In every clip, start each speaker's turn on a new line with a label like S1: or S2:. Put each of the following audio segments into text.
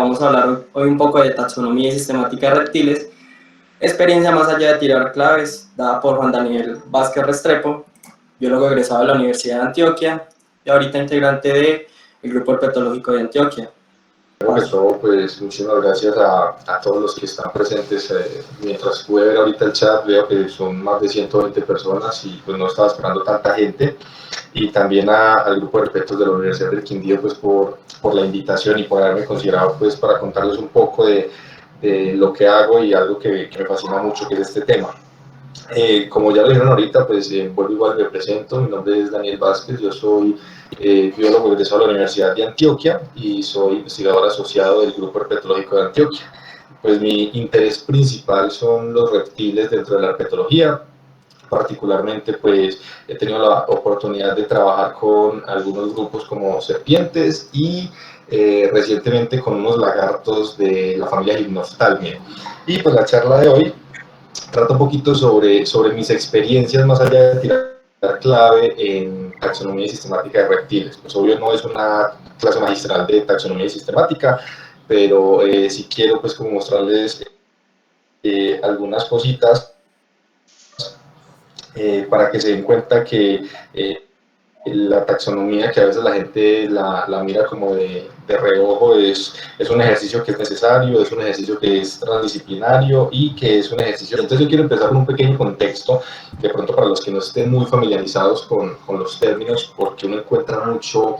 S1: vamos a hablar hoy un poco de taxonomía y sistemática de reptiles, experiencia más allá de tirar claves, dada por Juan Daniel Vázquez Restrepo, biólogo egresado de la Universidad de Antioquia y ahorita integrante del Grupo Herpetológico de Antioquia.
S2: Primero que todo, pues muchísimas gracias a todos los que están presentes. Mientras pude ver ahorita el chat, veo que son más de 120 personas y pues no estaba esperando tanta gente. Y también al grupo de expertos de la Universidad del Quindío pues por la invitación y por haberme considerado pues para contarles un poco de lo que hago y algo que me fascina mucho, que es este tema. Como ya lo dijeron ahorita, pues vuelvo igual, me presento, mi nombre es Daniel Vázquez, yo soy biólogo egresado de la Universidad de Antioquia y soy investigador asociado del Grupo Herpetológico de Antioquia. Pues mi interés principal son los reptiles dentro de la herpetología. Particularmente pues he tenido la oportunidad de trabajar con algunos grupos como serpientes y recientemente con unos lagartos de la familia Gymnophthalmiae. Y pues la charla de hoy trata un poquito sobre mis experiencias más allá de tirar clave en taxonomía y sistemática de reptiles. Pues obvio no es una clase magistral de taxonomía y sistemática, pero sí quiero pues como mostrarles algunas cositas para que se den cuenta que la taxonomía, que a veces la gente la mira como de reojo, es un ejercicio que es necesario, es un ejercicio que es transdisciplinario y que es un ejercicio. Entonces yo quiero empezar con un pequeño contexto, de pronto para los que no estén muy familiarizados con los términos, porque uno encuentra mucho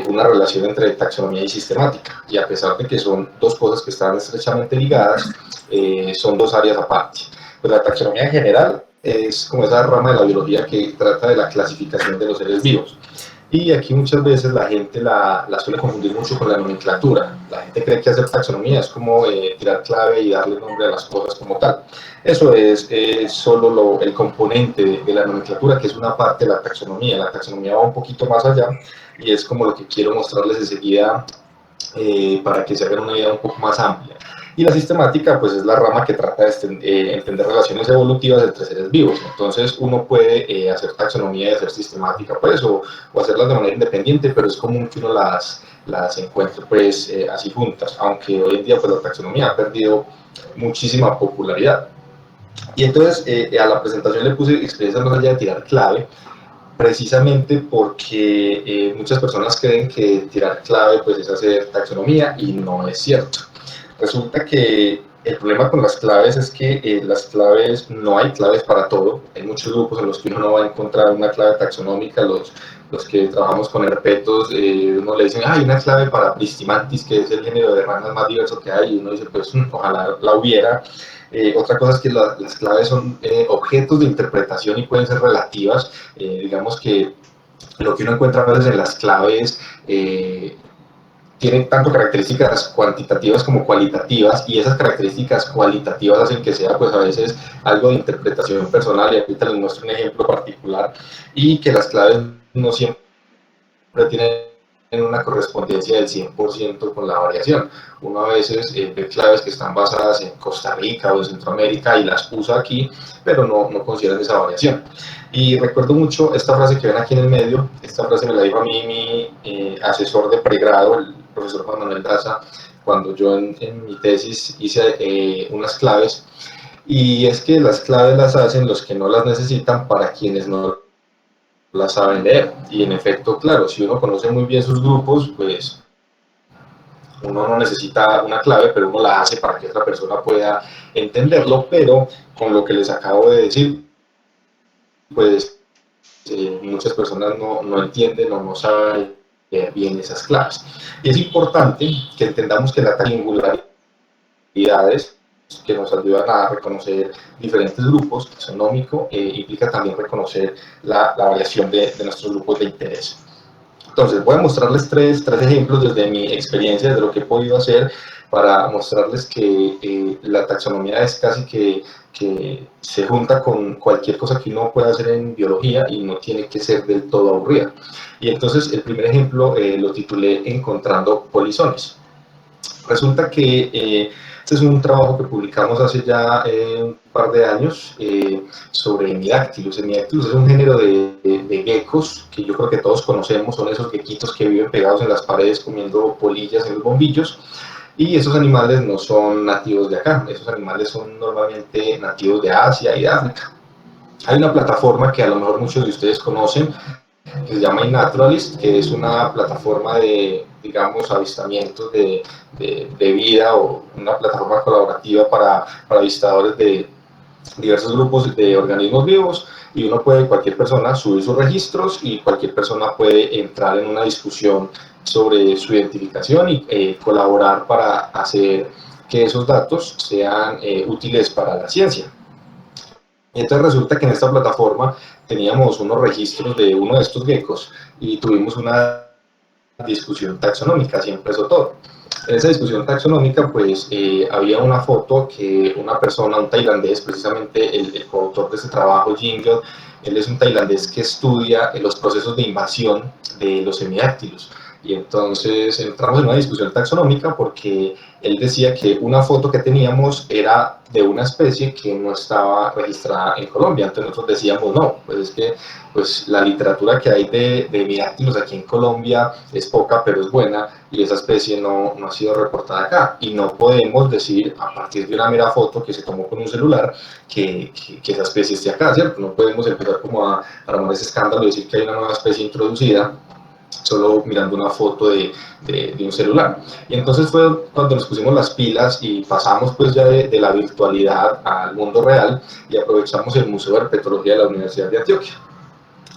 S2: una relación entre taxonomía y sistemática, y a pesar de que son dos cosas que están estrechamente ligadas, son dos áreas aparte. Pues la taxonomía en general es como esa rama de la biología que trata de la clasificación de los seres vivos. Y aquí muchas veces la gente la suele confundir mucho con la nomenclatura. La gente cree que hacer taxonomía es como tirar clave y darle nombre a las cosas como tal. Eso es solo el componente de la nomenclatura, que es una parte de la taxonomía. La taxonomía va un poquito más allá y es como lo que quiero mostrarles enseguida para que se hagan una idea un poco más amplia. Y la sistemática, pues es la rama que trata de entender relaciones evolutivas entre seres vivos. Entonces uno puede hacer taxonomía y hacer sistemática, pues, o hacerlas de manera independiente, pero es común que uno las encuentre, pues, así juntas, aunque hoy en día, pues, la taxonomía ha perdido muchísima popularidad. Y entonces a la presentación le puse experiencias más allá de tirar clave, precisamente porque muchas personas creen que tirar clave pues es hacer taxonomía y no es cierto. Resulta que el problema con las claves es que las claves, no hay claves para todo. Hay muchos grupos en los que uno no va a encontrar una clave taxonómica. Los que trabajamos con herpetos, uno le dicen, hay una clave para Pristimantis, que es el género de ranas más diverso que hay, y uno dice, pues ojalá la hubiera. Otra cosa es que las claves son objetos de interpretación y pueden ser relativas. Digamos que lo que uno encuentra a veces en las claves tienen tanto características cuantitativas como cualitativas, y esas características cualitativas hacen que sea pues a veces algo de interpretación personal, y ahorita les muestro un ejemplo particular, y que las claves no siempre tienen una correspondencia del 100% con la variación. Uno a veces ve claves que están basadas en Costa Rica o en Centroamérica y las usa aquí, pero no consideran esa variación. Y recuerdo mucho esta frase que ven aquí en el medio. Esta frase me la dijo a mí mi asesor de pregrado, el profesor Juan Manuel Daza, cuando yo en mi tesis hice unas claves, y es que las claves las hacen los que no las necesitan para quienes no las saben leer. Y en efecto, claro, si uno conoce muy bien sus grupos, pues uno no necesita una clave, pero uno la hace para que otra persona pueda entenderlo. Pero con lo que les acabo de decir, pues muchas personas no entienden o no saben bien esas claves. Y es importante que entendamos que la singularidades que nos ayudan a reconocer diferentes grupos taxonómico implica también reconocer la variación de nuestros grupos de interés. Entonces voy a mostrarles tres ejemplos desde mi experiencia, desde lo que he podido hacer, para mostrarles que la taxonomía es casi que se junta con cualquier cosa que uno pueda hacer en biología y no tiene que ser del todo aburrida. Y entonces el primer ejemplo lo titulé Encontrando polizones. Resulta que este es un trabajo que publicamos hace ya un par de años sobre Hemidactylus. Hemidactylus es un género de geckos que yo creo que todos conocemos, son esos geckitos que viven pegados en las paredes comiendo polillas en los bombillos. y esos animales no son nativos de acá, esos animales son normalmente nativos de Asia y de África. Hay una plataforma que a lo mejor muchos de ustedes conocen, que se llama iNaturalist, que es una plataforma de, digamos, avistamientos de vida, o una plataforma colaborativa para avistadores de diversos grupos de organismos vivos, y uno puede, cualquier persona, subir sus registros y cualquier persona puede entrar en una discusión sobre su identificación y colaborar para hacer que esos datos sean útiles para la ciencia. Entonces resulta que en esta plataforma teníamos unos registros de uno de estos geckos y tuvimos una discusión taxonómica, así empezó todo. En esa discusión taxonómica, pues había una foto que una persona, un tailandés, precisamente el coautor de este trabajo, Jingle, él es un tailandés que estudia los procesos de invasión de los semidáctilos. Y entonces entramos en una discusión taxonómica porque él decía que una foto que teníamos era de una especie que no estaba registrada en Colombia. Entonces nosotros decíamos, no, pues es que pues la literatura que hay de hemidáctilos aquí en Colombia es poca, pero es buena, y esa especie no ha sido reportada acá. Y no podemos decir, a partir de una mera foto que se tomó con un celular, que esa especie esté acá, ¿cierto? No podemos empezar como a armar ese escándalo y decir que hay una nueva especie introducida solo mirando una foto de un celular. Y entonces fue cuando nos pusimos las pilas y pasamos pues ya de la virtualidad al mundo real y aprovechamos el Museo de Herpetología de la Universidad de Antioquia.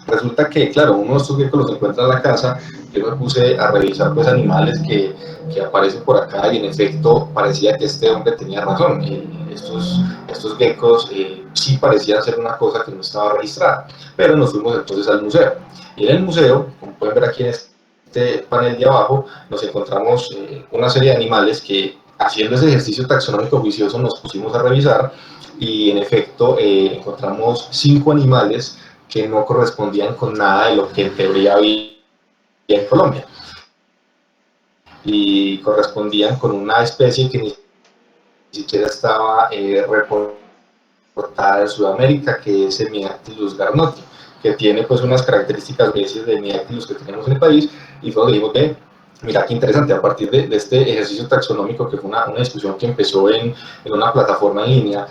S2: Resulta que, claro, uno de estos geckos los encuentra en la casa. Yo me puse a revisar pues animales que aparecen por acá, y en efecto parecía que este hombre tenía razón. Estos geckos sí parecían ser una cosa que no estaba registrada, pero nos fuimos entonces al museo. Y en el museo, como pueden ver aquí en este panel de abajo, nos encontramos una serie de animales que, haciendo ese ejercicio taxonómico juicioso, nos pusimos a revisar, y en efecto encontramos 5 animales que no correspondían con nada de lo que en teoría había en Colombia, y correspondían con una especie que ni siquiera estaba reportada en Sudamérica, que es Hemidactylus garnoti, que tiene pues unas características especies de Hemidactylus que tenemos en el país. Y fue donde dijimos que, mira qué interesante, a partir de este ejercicio taxonómico, que fue una discusión que empezó en una plataforma en línea,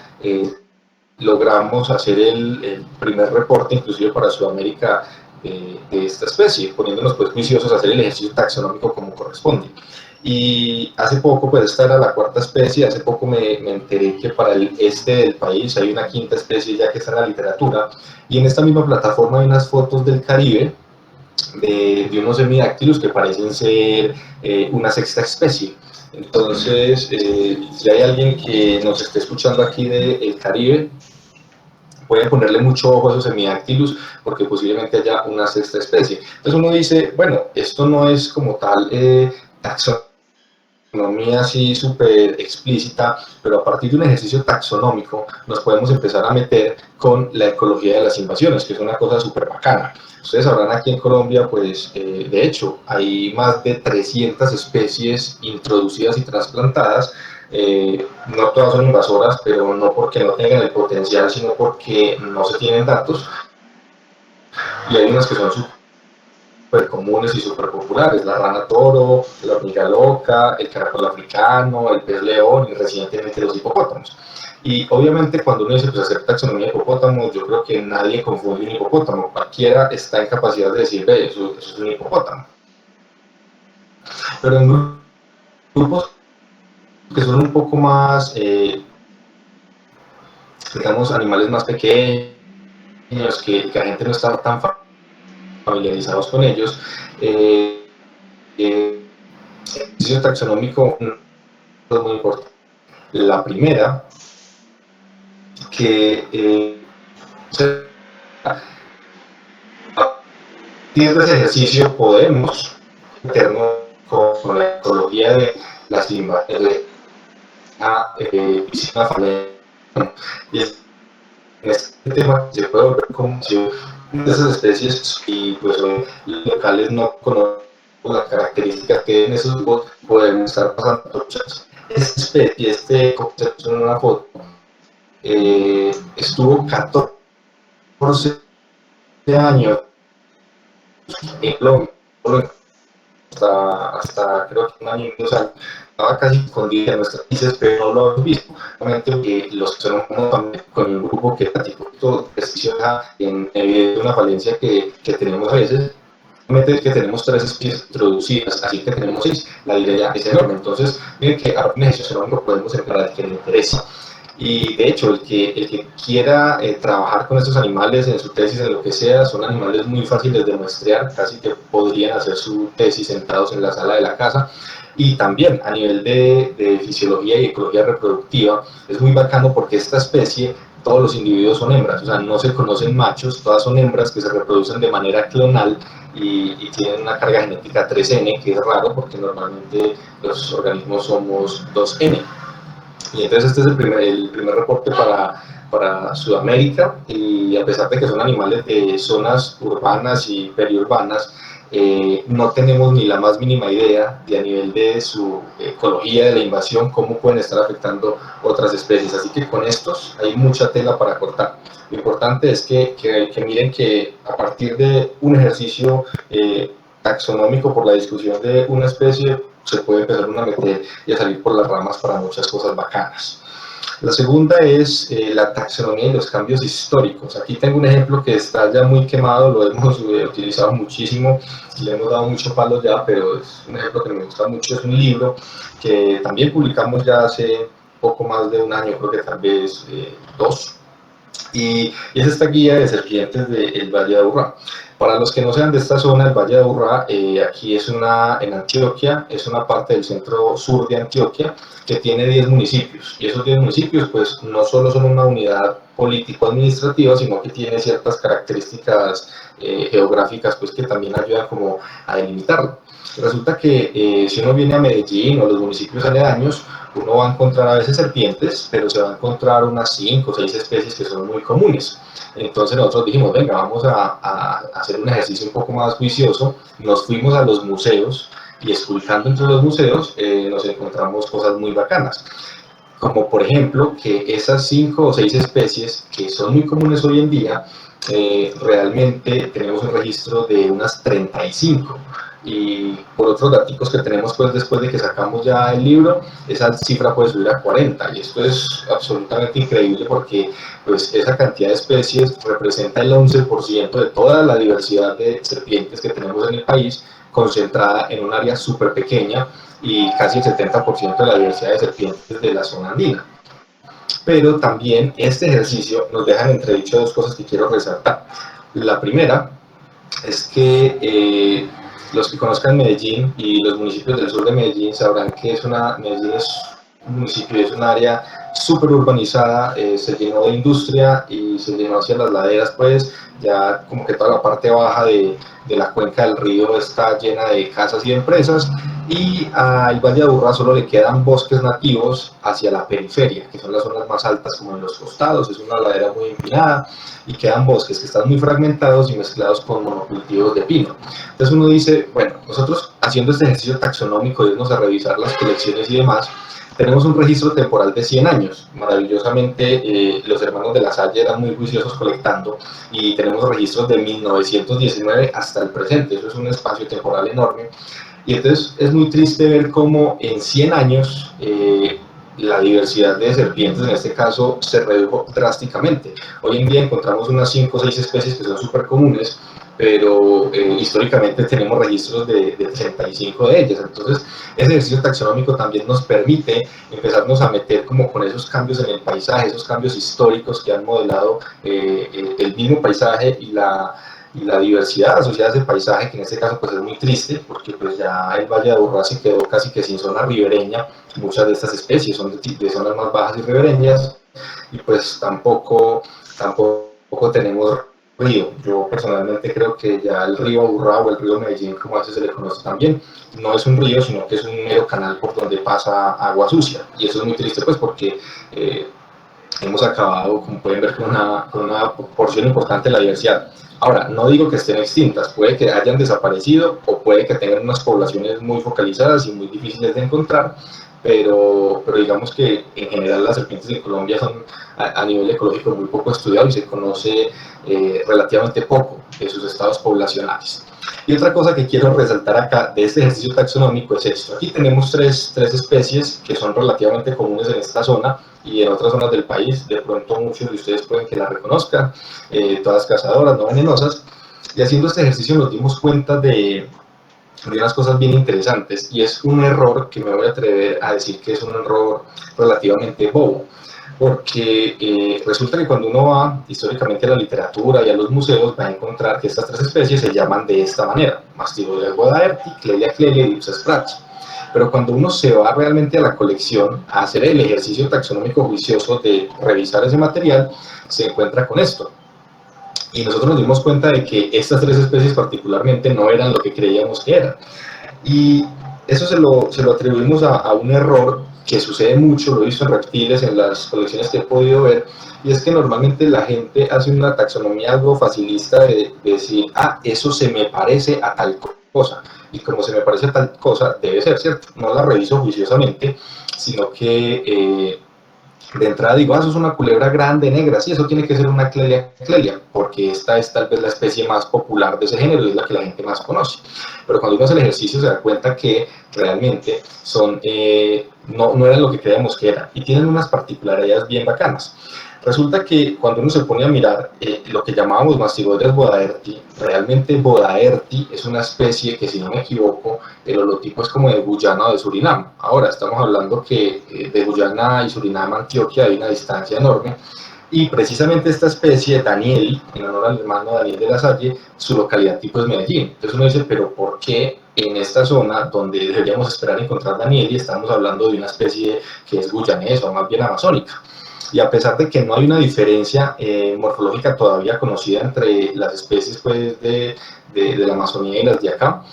S2: logramos hacer el primer reporte, inclusive para Sudamérica, de esta especie, poniéndonos pues juiciosos a hacer el ejercicio taxonómico como corresponde. Y hace poco, pues esta era la 4ª especie, hace poco me enteré que para el este del país hay una 5ª especie ya que está en la literatura, y en esta misma plataforma hay unas fotos del Caribe de unos hemidáctilos que parecen ser una 6ª especie. Entonces, si hay alguien que nos esté escuchando aquí del Caribe, pueden ponerle mucho ojo a esos hemidáctilos, porque posiblemente haya una 6ª especie. Entonces uno dice, bueno, esto no es como tal taxonomía así súper explícita, pero a partir de un ejercicio taxonómico nos podemos empezar a meter con la ecología de las invasiones, que es una cosa súper bacana. Ustedes sabrán, aquí en Colombia, pues de hecho hay más de 300 especies introducidas y trasplantadas. No todas son invasoras, pero no porque no tengan el potencial, sino porque no se tienen datos. Y hay unas que son súper comunes y súper populares: la rana toro, la hormiga loca, el caracol africano, el pez león y recientemente los hipopótamos. Y obviamente cuando uno dice pues hacer taxonomía de hipopótamos, yo creo que nadie confunde un hipopótamo. Cualquiera está en capacidad de decir, ve, eso es un hipopótamo. Pero en grupos que son un poco más, digamos, animales más pequeños, que la gente no está tan familiarizados con ellos, el ejercicio taxonómico es muy importante. La primera, que a partir de ese ejercicio podemos meternos con la ecología de las invasiones, piscina familiar. Y en este tema se puede volver como si de esas especies, y pues los locales no conocen las características que en esos grupos pueden estar pasando. Esta especie, este concepto en una foto, estuvo 14 años en Colombia, hasta creo que un año y 2 años, estaba casi escondida en nuestras países, pero no lo hemos visto. Realmente los que son con un grupo que practicó ejercicio en evidencia de una falencia que tenemos a veces, es que tenemos 3 especies introducidas, así que tenemos 6, la idea es enorme. Entonces, miren que a un ejercicio económico podemos entrar al que le interesa. Y de hecho, el que quiera trabajar con estos animales en su tesis, en lo que sea, son animales muy fáciles de muestrear, casi que podrían hacer su tesis sentados en la sala de la casa. Y también a nivel de fisiología y ecología reproductiva, es muy bacano porque esta especie, todos los individuos son hembras, o sea, no se conocen machos, todas son hembras que se reproducen de manera clonal y tienen una carga genética 3N, que es raro porque normalmente los organismos somos 2N. Y entonces este es el primer reporte para Sudamérica, y a pesar de que son animales de zonas urbanas y periurbanas, no tenemos ni la más mínima idea de a nivel de su ecología de la invasión cómo pueden estar afectando otras especies. Así que con estos hay mucha tela para cortar. Lo importante es que miren que a partir de un ejercicio taxonómico por la discusión de una especie, se puede empezar a meter y a salir por las ramas para muchas cosas bacanas. La segunda es la taxonomía y los cambios históricos. Aquí tengo un ejemplo que está ya muy quemado, lo hemos utilizado muchísimo, le hemos dado mucho palo ya, pero es un ejemplo que me gusta mucho. Es un libro que también publicamos ya hace poco más de un año, creo que tal vez 2, y es esta guía de serpientes del Valle de Aburrá. Para los que no sean de esta zona, el Valle de Aburrá, aquí es en Antioquia, es una parte del centro sur de Antioquia que tiene 10 municipios, y esos 10 municipios pues no solo son una unidad político-administrativa, sino que tiene ciertas características geográficas pues que también ayudan como a delimitarlo. Resulta que si uno viene a Medellín o a los municipios aledaños, uno va a encontrar a veces serpientes, pero se va a encontrar unas 5 o 6 especies que son muy comunes. Entonces nosotros dijimos, venga, vamos a hacer un ejercicio un poco más juicioso. Nos fuimos a los museos y esculcando entre los museos nos encontramos cosas muy bacanas. Como por ejemplo que esas 5 o 6 especies que son muy comunes hoy en día, realmente tenemos un registro de unas 35. Y por otros datos que tenemos pues después de que sacamos ya el libro, esa cifra puede subir a 40, y esto es absolutamente increíble porque pues esa cantidad de especies representa el 11% de toda la diversidad de serpientes que tenemos en el país, concentrada en un área súper pequeña, y casi el 70% de la diversidad de serpientes de la zona andina. Pero también este ejercicio nos deja en entredicho 2 cosas que quiero resaltar. La primera es que los que conozcan Medellín y los municipios del sur de Medellín sabrán que Medellín es un municipio, es un área súper urbanizada, se llenó de industria y se llenó hacia las laderas, pues ya como que toda la parte baja de la cuenca del río está llena de casas y empresas, y al Valle de Aburrá solo le quedan bosques nativos hacia la periferia, que son las zonas más altas como en los costados, es una ladera muy empinada, y quedan bosques que están muy fragmentados y mezclados con monocultivos de pino. Entonces uno dice, bueno, nosotros haciendo este ejercicio taxonómico, irnos a revisar las colecciones y demás, tenemos un registro temporal de 100 años. Maravillosamente, los hermanos de la Salle eran muy juiciosos colectando, y tenemos registros de 1919 hasta el presente. Eso es un espacio temporal enorme. Y entonces es muy triste ver cómo en 100 años la diversidad de serpientes en este caso se redujo drásticamente. Hoy en día encontramos unas 5 o 6 especies que son súper comunes, pero históricamente tenemos registros de 35 de ellas. Entonces ese ejercicio taxonómico también nos permite empezarnos a meter como con esos cambios en el paisaje, esos cambios históricos que han modelado el mismo paisaje y la diversidad asociada a ese paisaje, que en este caso pues es muy triste porque pues ya el Valle de Aburrá se quedó casi que sin zona ribereña. Muchas de estas especies son de zonas más bajas y ribereñas, y pues tampoco tenemos río. Yo personalmente creo que ya el río Aburrá, o el río Medellín como a veces se le conoce también, no es un río, sino que es un mero canal por donde pasa agua sucia, y eso es muy triste pues porque hemos acabado, como pueden ver, con una porción importante de la diversidad. Ahora, no digo que estén extintas, puede que hayan desaparecido o puede que tengan unas poblaciones muy focalizadas y muy difíciles de encontrar, pero digamos que en general las serpientes de Colombia son a nivel ecológico muy poco estudiado y se conoce relativamente poco de sus estados poblacionales. Y otra cosa que quiero resaltar acá de este ejercicio taxonómico es esto. Aquí tenemos tres especies que son relativamente comunes en esta zona y en otras zonas del país. De pronto muchos de ustedes pueden que las reconozcan, todas cazadoras, no venenosas. Y haciendo este ejercicio nos dimos cuenta de unas cosas bien interesantes, y es un error que me voy a atrever a decir que es un error relativamente bobo, porque resulta que cuando uno va históricamente a la literatura y a los museos va a encontrar que estas tres especies se llaman de esta manera: Mastodon bodaerti, Clelia clelia y Dipsas pratt. Pero cuando uno se va realmente a la colección a hacer el ejercicio taxonómico juicioso de revisar ese material, se encuentra con esto. Y nosotros nos dimos cuenta de que estas tres especies particularmente no eran lo que creíamos que eran. Y eso se lo atribuimos a un error que sucede mucho, lo he visto en reptiles, en las colecciones que he podido ver, y es que normalmente la gente hace una taxonomía algo facilista de decir, eso se me parece a tal cosa, y como se me parece a tal cosa, debe ser cierto. No la reviso juiciosamente, sino que de entrada digo, eso es una culebra grande, negra, sí, eso tiene que ser una Clelia clelia, porque esta es tal vez la especie más popular de ese género y es la que la gente más conoce. Pero cuando uno hace el ejercicio se da cuenta que realmente no eran lo que creíamos que eran, y tienen unas particularidades bien bacanas. Resulta que cuando uno se pone a mirar lo que llamábamos Mastigodes bodaerti, realmente bodaerti es una especie que, si no me equivoco, el holotipo es como de Guyana o de Surinam. Ahora, estamos hablando que de Guyana y Surinam a Antioquia hay una distancia enorme, y precisamente esta especie, Danieli, en honor al hermano Daniel de la Salle, su localidad tipo es Medellín. Entonces uno dice, pero ¿por qué en esta zona donde deberíamos esperar encontrar Danieli estamos hablando de una especie que es guyanesa o más bien amazónica? Y a pesar de que no hay una diferencia morfológica todavía conocida entre las especies pues, de la Amazonía y las de acá,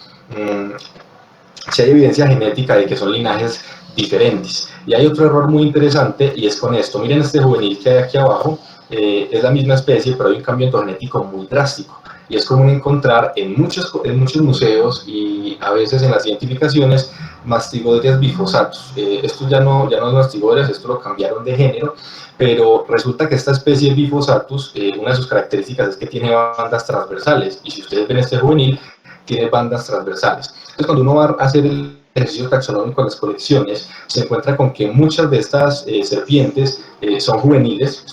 S2: sí hay evidencia genética de que son linajes diferentes. Y hay otro error muy interesante, y es con esto. Miren este juvenil que hay aquí abajo, es la misma especie, pero hay un cambio endogenético muy drástico. Y es común encontrar en muchos museos y a veces en las identificaciones Mastigodrias bifosatus. Esto ya no es Mastigodrias, esto lo cambiaron de género, pero resulta que esta especie bifosatus, una de sus características es que tiene bandas transversales, y si ustedes ven este juvenil, tiene bandas transversales. Entonces, cuando uno va a hacer el ejercicio taxonómico en las colecciones, se encuentra con que muchas de estas serpientes son juveniles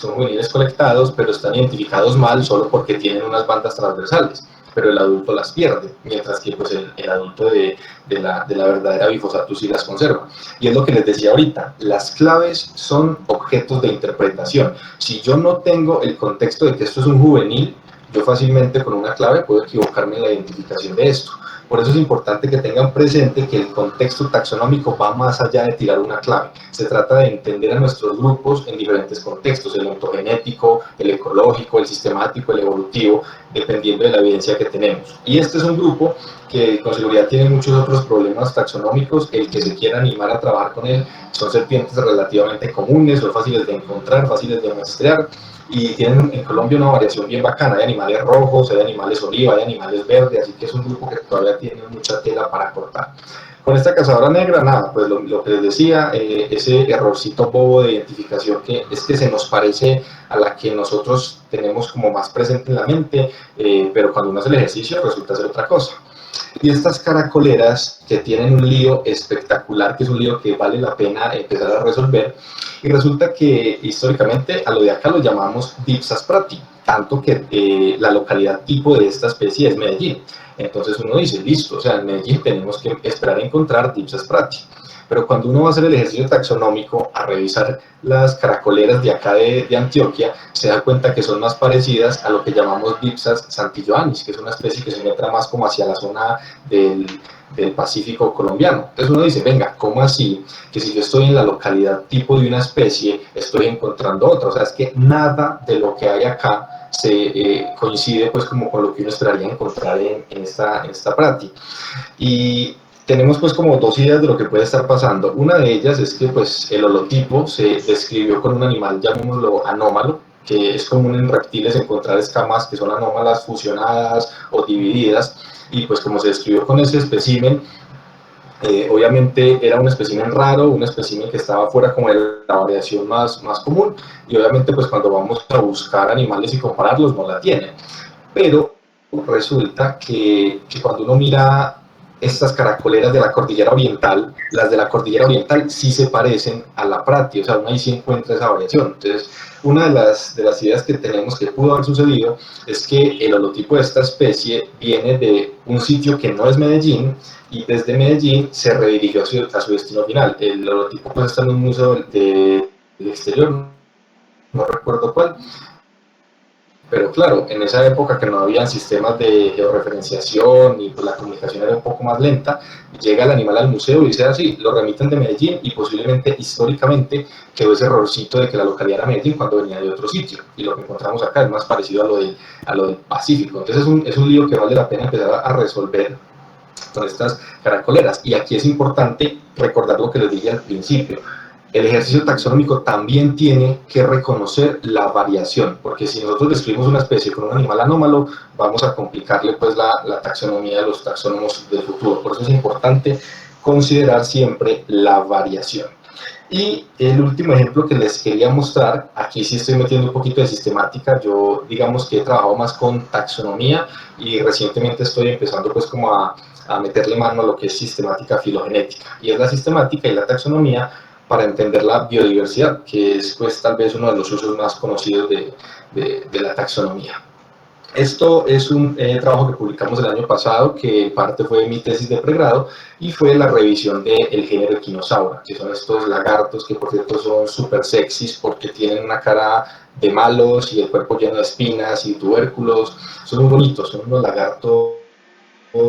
S2: colectados, pero están identificados mal solo porque tienen unas bandas transversales, pero el adulto las pierde, mientras que pues, el adulto de la verdadera Bifosatus sí las conserva. Y es lo que les decía ahorita, las claves son objetos de interpretación. Si yo no tengo el contexto de que esto es un juvenil, yo fácilmente con una clave puedo equivocarme en la identificación de esto. Por eso es importante que tengan presente que el contexto taxonómico va más allá de tirar una clave. Se trata de entender a nuestros grupos en diferentes contextos: el ontogenético, el ecológico, el sistemático, el evolutivo, dependiendo de la evidencia que tenemos. Y este es un grupo que con seguridad tiene muchos otros problemas taxonómicos. El que se quiera animar a trabajar con él, son serpientes relativamente comunes, son fáciles de encontrar, fáciles de muestrear, y tienen en Colombia una variación bien bacana. Hay animales rojos, hay animales oliva, hay animales verdes, así que es un grupo que todavía tiene mucha tela para cortar. Con esta cazadora negra, nada, pues lo que les decía, ese errorcito bobo de identificación que es que se nos parece a la que nosotros tenemos como más presente en la mente, pero cuando uno hace el ejercicio resulta ser otra cosa. Y estas caracoleras que tienen un lío espectacular, que es un lío que vale la pena empezar a resolver, y resulta que históricamente a lo de acá lo llamamos Dipsas prati, tanto que la localidad tipo de esta especie es Medellín. Entonces uno dice, listo, o sea, en Medellín tenemos que esperar a encontrar Dipsas prati. Pero cuando uno va a hacer el ejercicio taxonómico, a revisar las caracoleras de acá de Antioquia, se da cuenta que son más parecidas a lo que llamamos Dipsas santilloanis, que es una especie que se encuentra más como hacia la zona del Pacífico colombiano. Entonces uno dice, venga, ¿cómo así? Que si yo estoy en la localidad tipo de una especie, estoy encontrando otra. O sea, es que nada de lo que hay acá se coincide pues como con lo que uno esperaría encontrar en esta práctica. Y tenemos pues como dos ideas de lo que puede estar pasando. Una de ellas es que pues el holotipo se describió con un animal, llamémoslo anómalo, que es común en reptiles encontrar escamas que son anómalas, fusionadas o divididas, y pues como se describió con ese espécimen, Obviamente era un espécimen raro, un espécimen que estaba fuera como de la variación más común, y obviamente pues cuando vamos a buscar animales y compararlos no la tienen. Pero resulta que cuando uno mira estas caracoleras de la cordillera oriental, las de la cordillera oriental sí se parecen a la Prati, o sea, uno ahí sí encuentra esa variación. Entonces, una de las ideas que tenemos que pudo haber sucedido es que el holotipo de esta especie viene de un sitio que no es Medellín, y desde Medellín se redirigió a su destino final. El holotipo pues está en un museo del exterior, no recuerdo cuál, pero claro, en esa época que no había sistemas de georreferenciación y pues la comunicación era un poco más lenta, llega el animal al museo y dice así, lo remiten de Medellín, y posiblemente históricamente quedó ese errorcito de que la localidad era Medellín cuando venía de otro sitio, y lo que encontramos acá es más parecido a lo del Pacífico. Entonces es un lío que vale la pena empezar a resolver con estas caracoleras. Y aquí es importante recordar lo que les dije al principio: el ejercicio taxonómico también tiene que reconocer la variación, porque si nosotros describimos una especie con un animal anómalo, vamos a complicarle pues la taxonomía de los taxónomos del futuro. Por eso es importante considerar siempre la variación. Y el último ejemplo que les quería mostrar, aquí sí estoy metiendo un poquito de sistemática. Yo digamos que he trabajado más con taxonomía, y recientemente estoy empezando pues como a meterle mano a lo que es sistemática filogenética, y es la sistemática y la taxonomía para entender la biodiversidad, que es pues tal vez uno de los usos más conocidos de la taxonomía. Esto es un trabajo que publicamos el año pasado, que en parte fue mi tesis de pregrado, y fue la revisión del género Equinosaura, que son estos lagartos que por cierto son súper sexys porque tienen una cara de malos y el cuerpo lleno de espinas y tubérculos. Son muy bonitos, son unos lagartos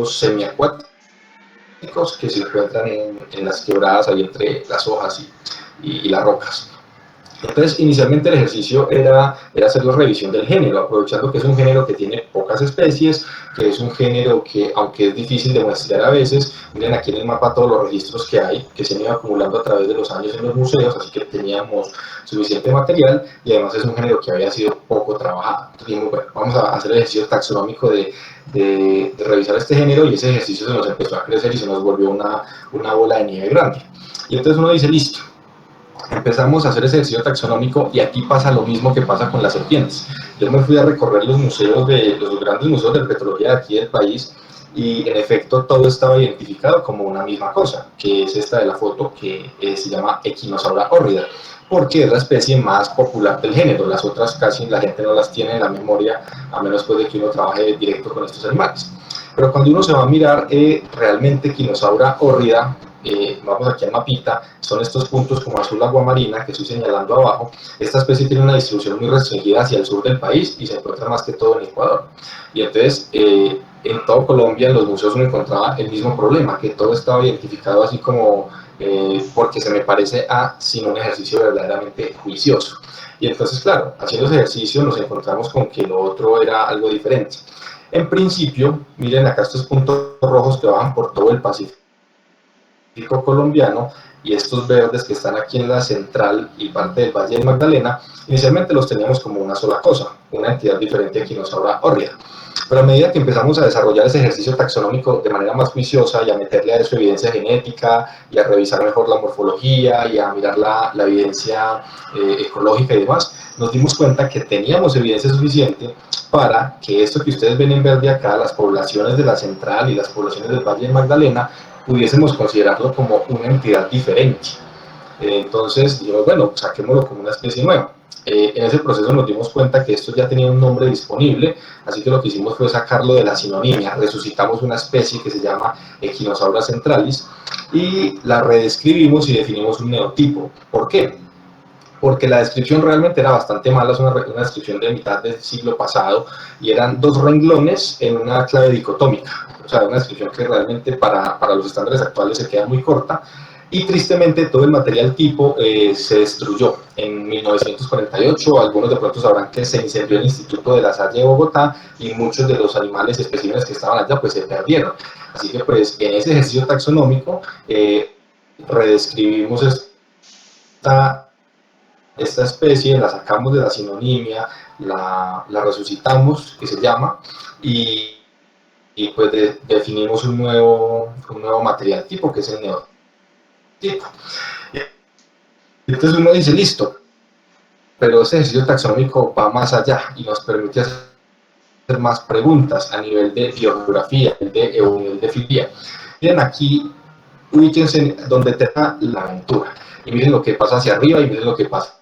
S2: semiacuáticos que se encuentran en las quebradas ahí entre las hojas y las rocas. Entonces, inicialmente el ejercicio era hacer la revisión del género, aprovechando que es un género que tiene pocas especies, que es un género que, aunque es difícil de muestrear a veces, miren aquí en el mapa todos los registros que hay, que se han ido acumulando a través de los años en los museos, así que teníamos suficiente material, y además es un género que había sido poco trabajado. Entonces dijimos, bueno, vamos a hacer el ejercicio taxonómico de revisar este género, y ese ejercicio se nos empezó a crecer y se nos volvió una bola de nieve grande. Y entonces uno dice, listo, empezamos a hacer ese ejercicio taxonómico, y aquí pasa lo mismo que pasa con las serpientes. Yo me fui a recorrer los museos los grandes museos de herpetología de aquí del país, y en efecto todo estaba identificado como una misma cosa, que es esta de la foto, que se llama Equinosaura hórrida, porque es la especie más popular del género. Las otras casi la gente no las tiene en la memoria, a menos pues de que uno trabaje directo con estos animales. Pero cuando uno se va a mirar realmente Equinosaura hórrida, vamos aquí al mapita, son estos puntos como azul aguamarina que estoy señalando abajo. Esta especie tiene una distribución muy restringida hacia el sur del país y se encuentra más que todo en Ecuador. Y entonces, en todo Colombia, en los museos uno encontraba el mismo problema, que todo estaba identificado así como porque se me parece a, sin un ejercicio verdaderamente juicioso. Y entonces, claro, haciendo ese ejercicio nos encontramos con que lo otro era algo diferente. En principio, miren acá estos puntos rojos que bajan por todo el Pacífico colombiano, y estos verdes que están aquí en la central y parte del Valle del Magdalena, inicialmente los teníamos como una sola cosa, una entidad diferente a Equinosaura hórrida. Pero a medida que empezamos a desarrollar ese ejercicio taxonómico de manera más juiciosa, y a meterle a eso evidencia genética, y a revisar mejor la morfología, y a mirar la evidencia ecológica y demás, nos dimos cuenta que teníamos evidencia suficiente para que esto que ustedes ven en verde acá, las poblaciones de la central y las poblaciones del Valle del Magdalena, pudiésemos considerarlo como una entidad diferente. Entonces dijimos, bueno, saquémoslo como una especie nueva. En ese proceso nos dimos cuenta que esto ya tenía un nombre disponible, así que lo que hicimos fue sacarlo de la sinonimia. Resucitamos una especie que se llama Echinosaura centralis, y la redescribimos y definimos un neotipo. ¿Por qué? Porque la descripción realmente era bastante mala, es una descripción de mitad del siglo pasado, y eran dos renglones en una clave dicotómica. O sea, una descripción que realmente para los estándares actuales se queda muy corta, y tristemente todo el material tipo se destruyó en 1948. Algunos de pronto sabrán que se incendió el Instituto de la Salle de Bogotá, y muchos de los animales y especímenes que estaban allá pues se perdieron. Así que pues en ese ejercicio taxonómico redescribimos esta especie, la sacamos de la sinonimia, la resucitamos, que se llama, y y pues definimos un nuevo material tipo, que es el neotipo. Entonces uno dice, listo, pero ese ejercicio taxonómico va más allá y nos permite hacer más preguntas a nivel de biogeografía, a nivel de filología. Miren aquí, ubíquense donde tenga la aventura y miren lo que pasa hacia arriba y miren lo que pasa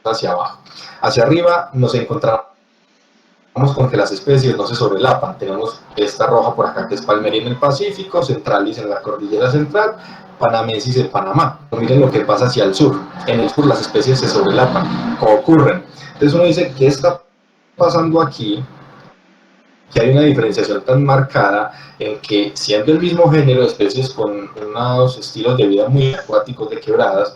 S2: hacia abajo. Hacia arriba nos encontramos con que las especies no se sobrelapan. Tenemos esta roja por acá que es Palmeri en el Pacífico, Centralis en la cordillera central, Panamensis en Panamá. Pero miren lo que pasa hacia el sur. En el sur las especies se sobrelapan, ocurren. Entonces uno dice, ¿qué está pasando aquí? Que hay una diferenciación tan marcada en que, siendo el mismo género de especies con unos estilos de vida muy acuáticos de quebradas,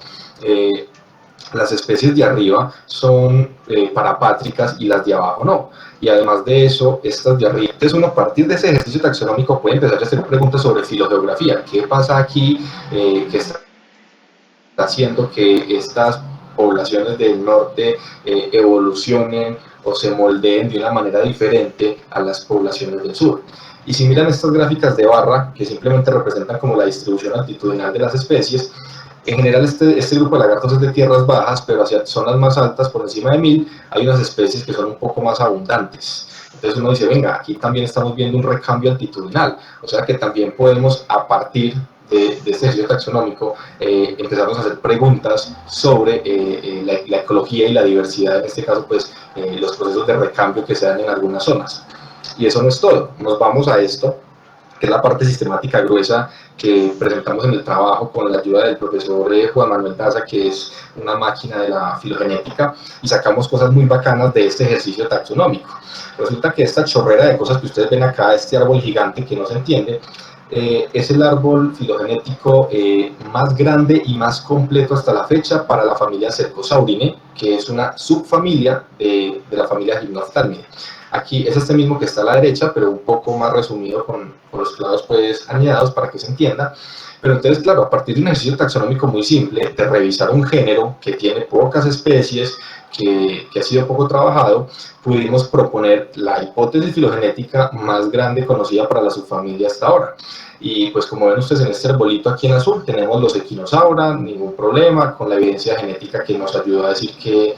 S2: las especies de arriba son parapátricas y las de abajo no. Y además de eso, estas de arriba. Entonces uno, a partir de ese ejercicio taxonómico, puede empezar a hacer preguntas sobre filogeografía. ¿Qué pasa aquí? ¿Qué está haciendo que estas poblaciones del norte evolucionen o se moldeen de una manera diferente a las poblaciones del sur? Y si miran estas gráficas de barra, que simplemente representan como la distribución altitudinal de las especies, en general este grupo de lagartos es de tierras bajas, pero hacia zonas más altas, por encima de 1000, hay unas especies que son un poco más abundantes. Entonces uno dice, venga, aquí también estamos viendo un recambio altitudinal, o sea que también podemos, a partir de este ejercicio taxonómico, empezamos a hacer preguntas sobre la ecología y la diversidad, en este caso pues los procesos de recambio que se dan en algunas zonas. Y eso no es todo, nos vamos a esto, que es la parte sistemática gruesa que presentamos en el trabajo con la ayuda del profesor Juan Manuel Daza, que es una máquina de la filogenética, y sacamos cosas muy bacanas de este ejercicio taxonómico. Resulta que esta chorrera de cosas que ustedes ven acá, este árbol gigante que no se entiende, es el árbol filogenético más grande y más completo hasta la fecha para la familia Cercosaurinae, que es una subfamilia de la familia Gymnophthalmidae. Aquí es este mismo que está a la derecha, pero un poco más resumido con los clados pues añadidos para que se entienda. Pero entonces, claro, a partir de un ejercicio taxonómico muy simple, de revisar un género que tiene pocas especies, que ha sido poco trabajado, pudimos proponer la hipótesis filogenética más grande conocida para la subfamilia hasta ahora. Y pues como ven ustedes en este arbolito aquí en azul, tenemos los Echinosaura, ningún problema, con la evidencia genética que nos ayudó a decir que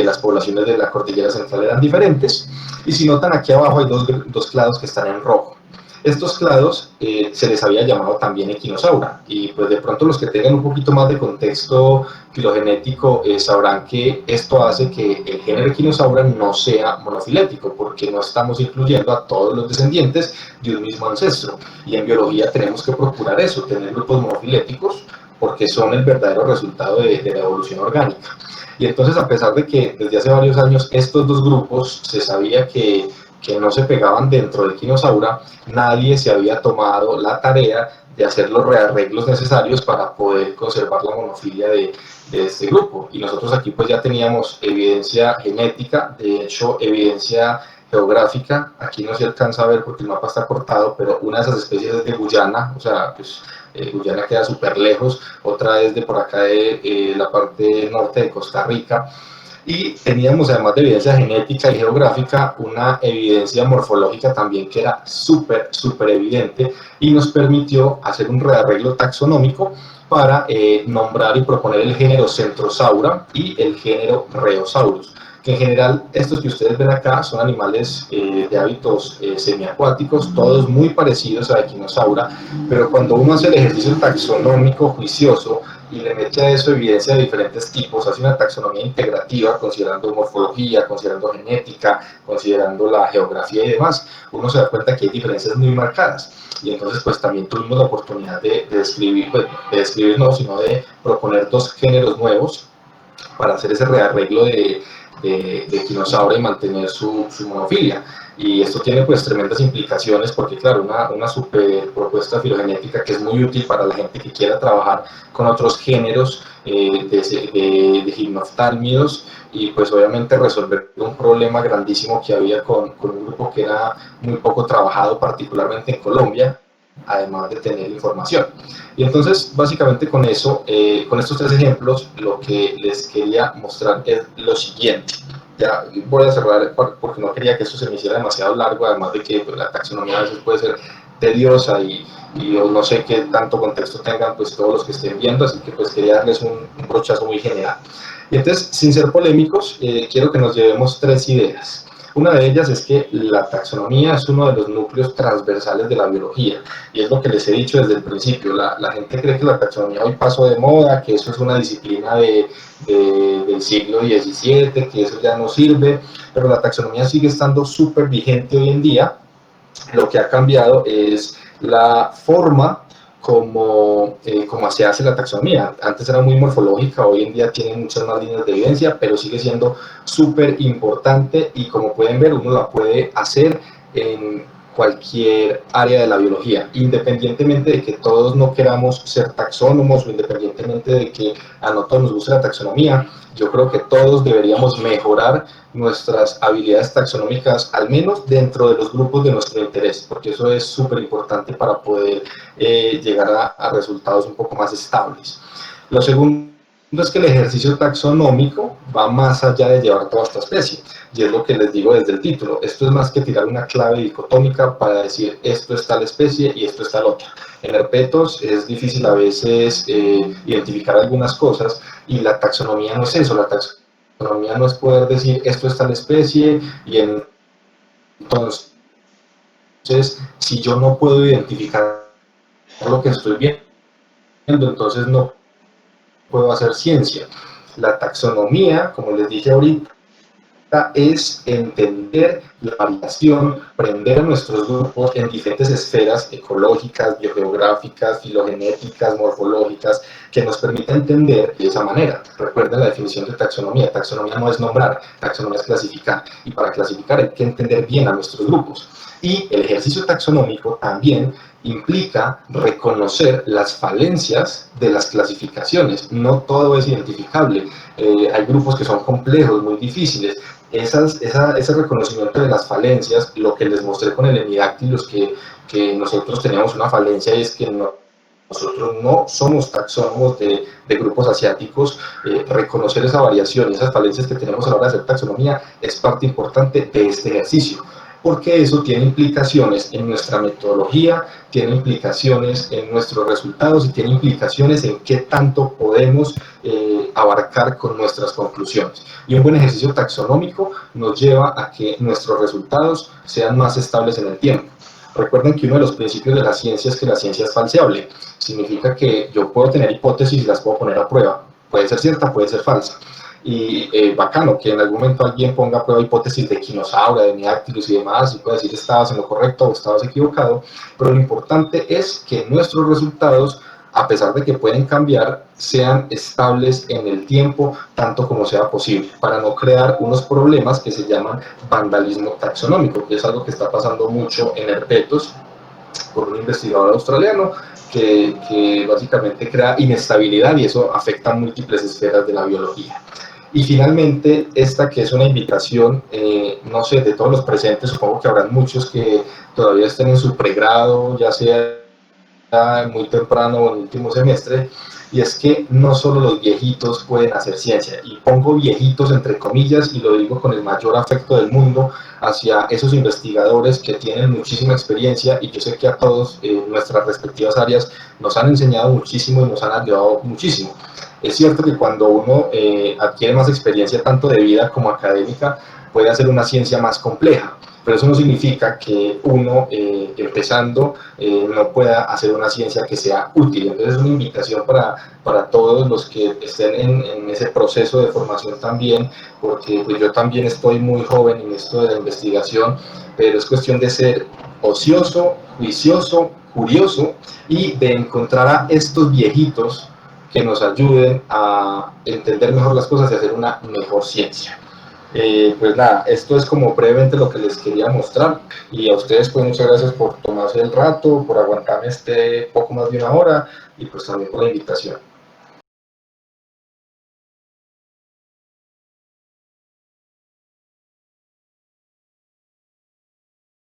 S2: las poblaciones de la cordillera central eran diferentes. Y si notan, aquí abajo hay dos clados que están en rojo. Estos clados se les había llamado también Echinosaura, y pues de pronto los que tengan un poquito más de contexto filogenético sabrán que esto hace que el género Echinosaura no sea monofilético, porque no estamos incluyendo a todos los descendientes de un mismo ancestro, y en biología tenemos que procurar eso, tener grupos monofiléticos, porque son el verdadero resultado de la evolución orgánica. Y entonces, a pesar de que desde hace varios años estos dos grupos se sabía que no se pegaban dentro del Echinosaura, nadie se había tomado la tarea de hacer los rearreglos necesarios para poder conservar la monofilia de este grupo. Y nosotros aquí pues ya teníamos evidencia genética, de hecho evidencia geográfica. Aquí no se alcanza a ver porque el mapa está cortado, pero una de esas especies es de Guyana, o sea, pues Guyana queda súper lejos, otra es de por acá de la parte norte de Costa Rica, y teníamos, además de evidencia genética y geográfica, una evidencia morfológica también que era súper evidente, y nos permitió hacer un rearreglo taxonómico para nombrar y proponer el género Centrosaura y el género Rheosaurus, que en general estos que ustedes ven acá son animales de hábitos semiacuáticos, todos muy parecidos a Echinosaura, pero cuando uno hace el ejercicio taxonómico juicioso y le mete a eso evidencia de diferentes tipos, hace una taxonomía integrativa, considerando morfología, considerando genética, considerando la geografía y demás, uno se da cuenta que hay diferencias muy marcadas. Y entonces pues también tuvimos la oportunidad de describir, pues, no, sino de proponer dos géneros nuevos para hacer ese rearreglo de Echinosaura y mantener su monofilia. Y esto tiene pues tremendas implicaciones, porque claro, una super propuesta filogenética que es muy útil para la gente que quiera trabajar con otros géneros de gimnoftálmidos, y pues obviamente resolver un problema grandísimo que había con un grupo que era muy poco trabajado, particularmente en Colombia, además de tener información. Y entonces, básicamente con eso, con estos tres ejemplos, lo que les quería mostrar es lo siguiente. ya voy a cerrar porque no quería que esto se me hiciera demasiado largo, además de que pues, la taxonomía a veces puede ser tediosa y yo no sé qué tanto contexto tengan pues todos los que estén viendo, así que pues quería darles un brochazo muy general. Y entonces, sin ser polémicos, quiero que nos llevemos tres ideas. Una de ellas es que la taxonomía es uno de los núcleos transversales de la biología, y es lo que les he dicho desde el principio. La gente cree que la taxonomía hoy pasó de moda, que eso es una disciplina del siglo XVII, que eso ya no sirve, pero la taxonomía sigue estando súper vigente hoy en día. Lo que ha cambiado es la forma como se hace la taxonomía. Antes era muy morfológica, hoy en día tiene muchas más líneas de evidencia, pero sigue siendo súper importante y como pueden ver, uno la puede hacer en cualquier área de la biología, independientemente de que todos no queramos ser taxónomos o independientemente de que a no todos nos guste la taxonomía. Yo creo que todos deberíamos mejorar nuestras habilidades taxonómicas, al menos dentro de los grupos de nuestro interés, porque eso es súper importante para poder llegar a resultados un poco más estables. Lo segundo es que el ejercicio taxonómico va más allá de llevar toda esta especie, y es lo que les digo desde el título. Esto es más que tirar una clave dicotómica para decir esto es tal especie y esto es tal otra. En herpetos es difícil a veces identificar algunas cosas, y la taxonomía no es eso. La taxonomía no es poder decir esto es tal especie y entonces si yo no puedo identificar lo que estoy viendo, entonces no puedo hacer ciencia. La taxonomía, como les dije ahorita, es entender la variación, aprender a nuestros grupos en diferentes esferas ecológicas, biogeográficas, filogenéticas, morfológicas, que nos permita entender de esa manera. Recuerden la definición de taxonomía. Taxonomía no es nombrar, taxonomía es clasificar. Y para clasificar hay que entender bien a nuestros grupos. Y el ejercicio taxonómico también implica reconocer las falencias de las clasificaciones. No todo es identificable. Hay grupos que son complejos, muy difíciles. Ese reconocimiento de las falencias, lo que les mostré con el hemidáctilos, que nosotros teníamos una falencia, y es que nosotros no somos taxónomos de grupos asiáticos. Reconocer esa variación y esas falencias que tenemos a la hora de hacer taxonomía es parte importante de este ejercicio, porque eso tiene implicaciones en nuestra metodología, tiene implicaciones en nuestros resultados y tiene implicaciones en qué tanto podemos abarcar con nuestras conclusiones. Y un buen ejercicio taxonómico nos lleva a que nuestros resultados sean más estables en el tiempo. Recuerden que uno de los principios de la ciencia es que la ciencia es falseable. Significa que yo puedo tener hipótesis y las puedo poner a prueba. Puede ser cierta, puede ser falsa. Y bacano que en algún momento alguien ponga a prueba hipótesis de Quinosauria, de Neáctilos y demás, y puede decir estabas en lo correcto o estabas equivocado, pero lo importante es que nuestros resultados, a pesar de que pueden cambiar, sean estables en el tiempo tanto como sea posible, para no crear unos problemas que se llaman vandalismo taxonómico, que es algo que está pasando mucho en herpetos por un investigador australiano que básicamente crea inestabilidad, y eso afecta a múltiples esferas de la biología. Y finalmente, esta que es una invitación, no sé, de todos los presentes, supongo que habrán muchos que todavía estén en su pregrado, ya sea muy temprano o en último semestre, y es que no solo los viejitos pueden hacer ciencia, y pongo viejitos entre comillas y lo digo con el mayor afecto del mundo hacia esos investigadores que tienen muchísima experiencia, y yo sé que a todos en nuestras respectivas áreas nos han enseñado muchísimo y nos han ayudado muchísimo. Es cierto que cuando uno adquiere más experiencia tanto de vida como académica, puede hacer una ciencia más compleja, pero eso no significa que uno, empezando, no pueda hacer una ciencia que sea útil. Entonces es una invitación para todos los que estén en ese proceso de formación también, porque pues, yo también estoy muy joven en esto de la investigación, pero es cuestión de ser ocioso, juicioso, curioso, y de encontrar a estos viejitos que nos ayuden a entender mejor las cosas y hacer una mejor ciencia. Pues nada, esto es como brevemente lo que les quería mostrar, y a ustedes pues muchas gracias por tomarse el rato, por aguantarme este poco más de una hora, y pues también por la invitación.